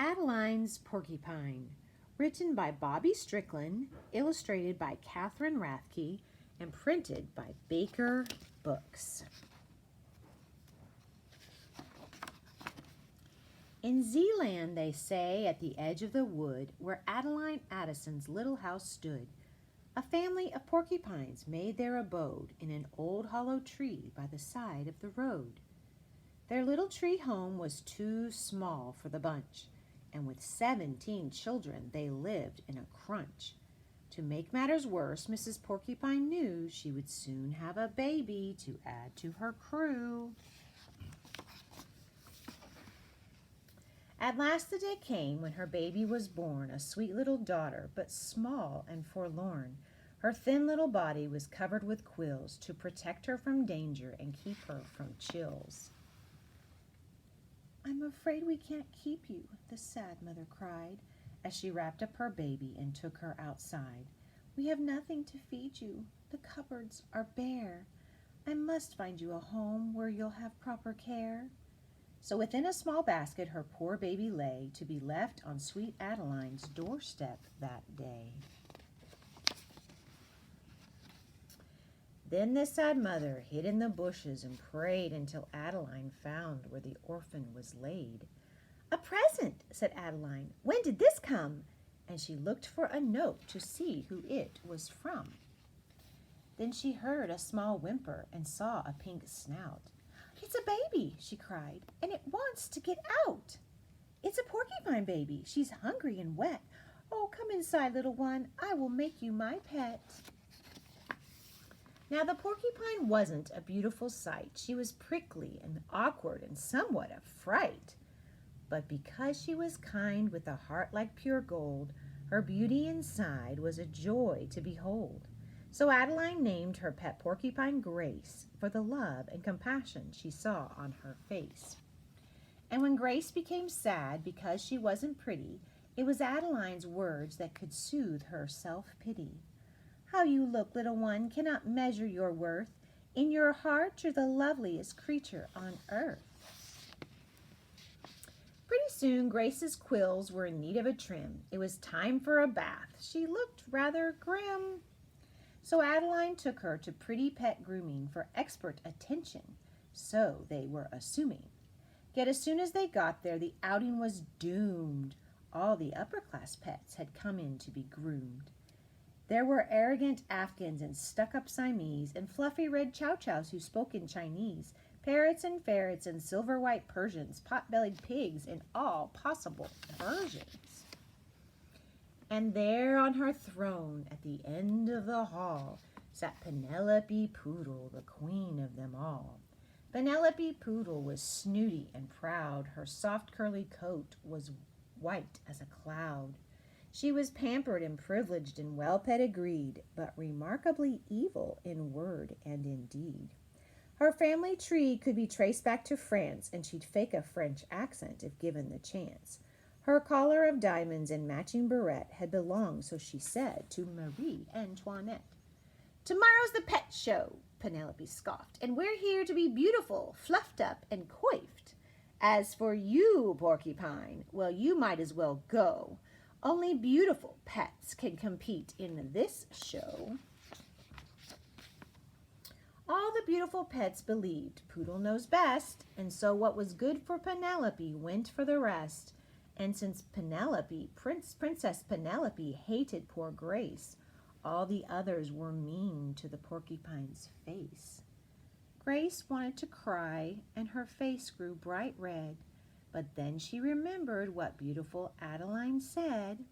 Adeline's Porcupine, written by Bobby Strickland, illustrated by Catherine Rathke, and printed by Baker Books. In Zealand, they say, at the edge of the wood, where Adeline Addison's little house stood, a family of porcupines made their abode in an old hollow tree by the side of the road. Their little tree home was too small for the bunch, and with 17 children they lived in a crunch. To make matters worse, Mrs. Porcupine knew she would soon have a baby to add to her crew. At last the day came when her baby was born, a sweet little daughter, but small and forlorn. Her thin little body was covered with quills to protect her from danger and keep her from chills. "I'm afraid we can't keep you," the sad mother cried, as she wrapped up her baby and took her outside. "We have nothing to feed you. The cupboards are bare. I must find you a home where you'll have proper care." So within a small basket her poor baby lay, to be left on sweet Adeline's doorstep that day. Then the sad mother hid in the bushes and prayed until Adeline found where the orphan was laid. "A present," said Adeline. "When did this come?" And she looked for a note to see who it was from. Then she heard a small whimper and saw a pink snout. "It's a baby," she cried, "and it wants to get out. It's a porcupine baby. She's hungry and wet. Oh, come inside, little one. I will make you my pet." Now the porcupine wasn't a beautiful sight. She was prickly and awkward and somewhat a fright. But because she was kind with a heart like pure gold, her beauty inside was a joy to behold. So Adeline named her pet porcupine Grace for the love and compassion she saw on her face. And when Grace became sad because she wasn't pretty, it was Adeline's words that could soothe her self-pity. "How you look, little one, cannot measure your worth. In your heart you're the loveliest creature on earth." Pretty soon Grace's quills were in need of a trim. It was time for a bath. She looked rather grim. So Adeline took her to Pretty Pet Grooming for expert attention, so they were assuming. Yet as soon as they got there, the outing was doomed. All the upper-class pets had come in to be groomed. There were arrogant Afghans and stuck-up Siamese and fluffy red chow-chows who spoke in Chinese, parrots and ferrets and silver-white Persians, pot-bellied pigs in all possible versions. And there on her throne at the end of the hall sat Penelope Poodle, the queen of them all. Penelope Poodle was snooty and proud. Her soft curly coat was white as a cloud. She was pampered and privileged and well pedigreed, but remarkably evil in word and in deed. Her family tree could be traced back to France, and she'd fake a French accent if given the chance. Her collar of diamonds and matching barrette had belonged, so she said, to Marie Antoinette. "Tomorrow's the pet show," Penelope scoffed, "and we're here to be beautiful, fluffed up, and coiffed. As for you, Porcupine, well, you might as well go. Only beautiful pets can compete in this show." All the beautiful pets believed Poodle knows best, and so what was good for Penelope went for the rest. And since Princess Penelope hated poor Grace, all the others were mean to the porcupine's face. Grace wanted to cry, and her face grew bright red, but then she remembered what beautiful Adeline said.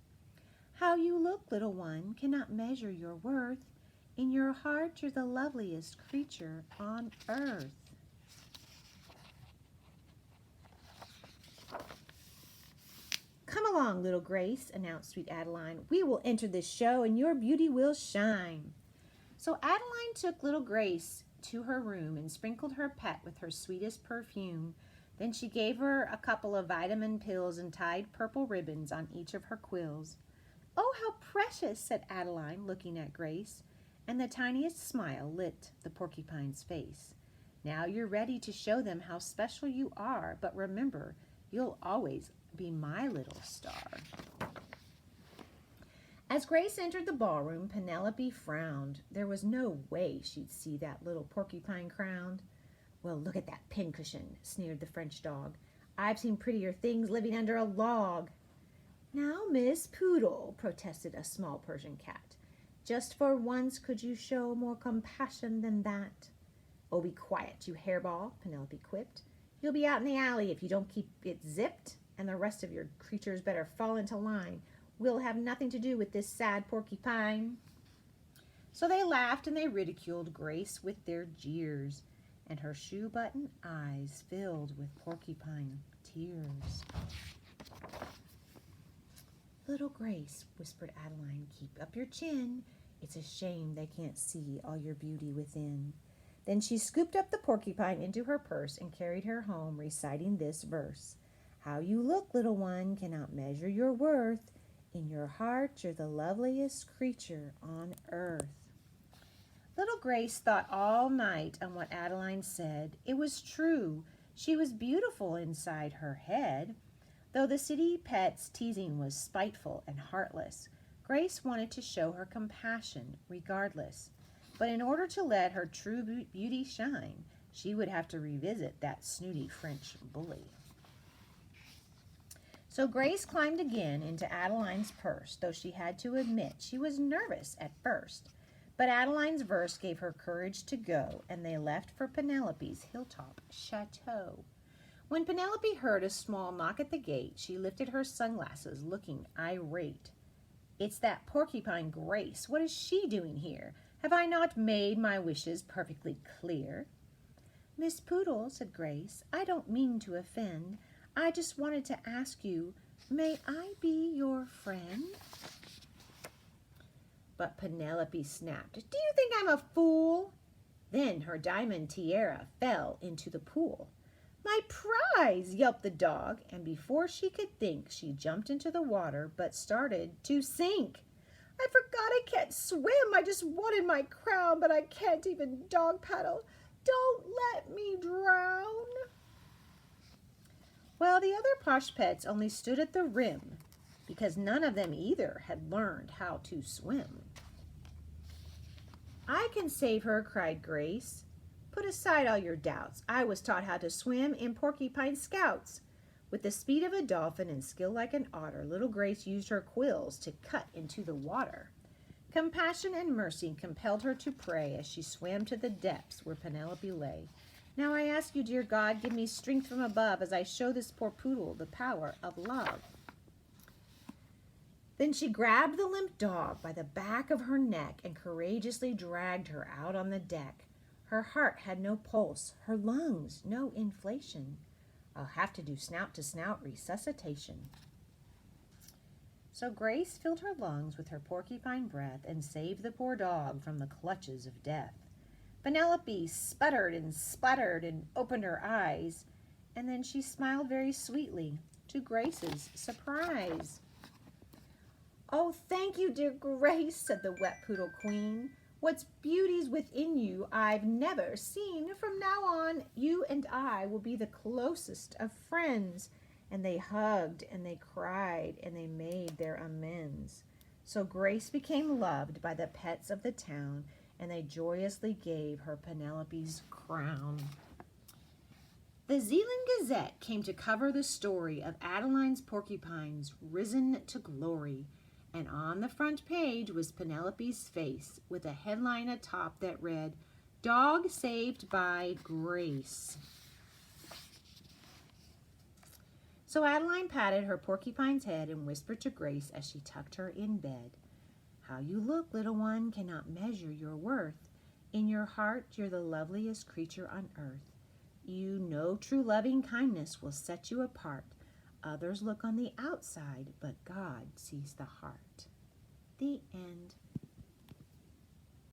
"How you look, little one, cannot measure your worth. In your heart you're the loveliest creature on earth." "Come along, little Grace," announced sweet Adeline. "We will enter this show, and your beauty will shine." So Adeline took little Grace to her room and sprinkled her pet with her sweetest perfume. Then she gave her a couple of vitamin pills and tied purple ribbons on each of her quills. "Oh, how precious," said Adeline, looking at Grace, and the tiniest smile lit the porcupine's face. "Now you're ready to show them how special you are, but remember, you'll always be my little star. As Grace entered the ballroom, Penelope frowned. There was no way she'd see that little porcupine crowned. Well, look at that pincushion, sneered the French dog. I've seen prettier things living under a log. Now, Miss Poodle, protested a small Persian cat, just for once could you show more compassion than that? Oh, be quiet, you hairball, Penelope quipped. You'll be out in the alley if you don't keep it zipped, and the rest of your creatures better fall into line. We'll have nothing to do with this sad porcupine. So they laughed and they ridiculed Grace with their jeers, and her shoe-button eyes filled with porcupine tears. Little Grace, whispered Adeline, keep up your chin. It's a shame they can't see all your beauty within. Then she scooped up the porcupine into her purse and carried her home, reciting this verse. How you look, little one, cannot measure your worth. In your heart, you're the loveliest creature on earth. Little Grace thought all night on what Adeline said. It was true. She was beautiful inside her head. Though the city pet's teasing was spiteful and heartless, Grace wanted to show her compassion regardless. But in order to let her true beauty shine, she would have to revisit that snooty French bully. So Grace climbed again into Adeline's purse, though she had to admit she was nervous at first. But Adeline's verse gave her courage to go, and they left for Penelope's hilltop chateau. When Penelope heard a small knock at the gate, she lifted her sunglasses, looking irate. It's that porcupine Grace. What is she doing here? Have I not made my wishes perfectly clear? Miss Poodle, said Grace, I don't mean to offend. I just wanted to ask you, may I be your friend? But Penelope snapped, do you think I'm a fool? Then her diamond tiara fell into the pool. My prize, yelped the dog, and before she could think, she jumped into the water but started to sink. I forgot I can't swim. I just wanted my crown, but I can't even dog paddle. Don't let me drown. Well, the other posh pets only stood at the rim because none of them either had learned how to swim. I can save her, cried Grace. Put aside all your doubts. I was taught how to swim in Porcupine Scouts. With the speed of a dolphin and skill like an otter, little Grace used her quills to cut into the water. Compassion and mercy compelled her to pray as she swam to the depths where Penelope lay. Now I ask you, dear God, give me strength from above as I show this poor poodle the power of love. Then she grabbed the limp dog by the back of her neck and courageously dragged her out on the deck. Her heart had no pulse, her lungs no inflation. I'll have to do snout-to-snout resuscitation. So Grace filled her lungs with her porcupine breath and saved the poor dog from the clutches of death. Penelope sputtered and spluttered and opened her eyes, and then she smiled very sweetly, to Grace's surprise. Oh, thank you, dear Grace, said the wet poodle queen. What's beauty's within you I've never seen. From now on, you and I will be the closest of friends. And they hugged and they cried and they made their amends. So Grace became loved by the pets of the town, and they joyously gave her Penelope's crown. The Zealand Gazette came to cover the story of Adeline's porcupines risen to glory. And on the front page was Penelope's face with a headline atop that read, Dog Saved by Grace. So Adeline patted her porcupine's head and whispered to Grace as she tucked her in bed, How you look, little one, cannot measure your worth. In your heart, you're the loveliest creature on earth. You know true loving kindness will set you apart. Others look on the outside, but God sees the heart. The end.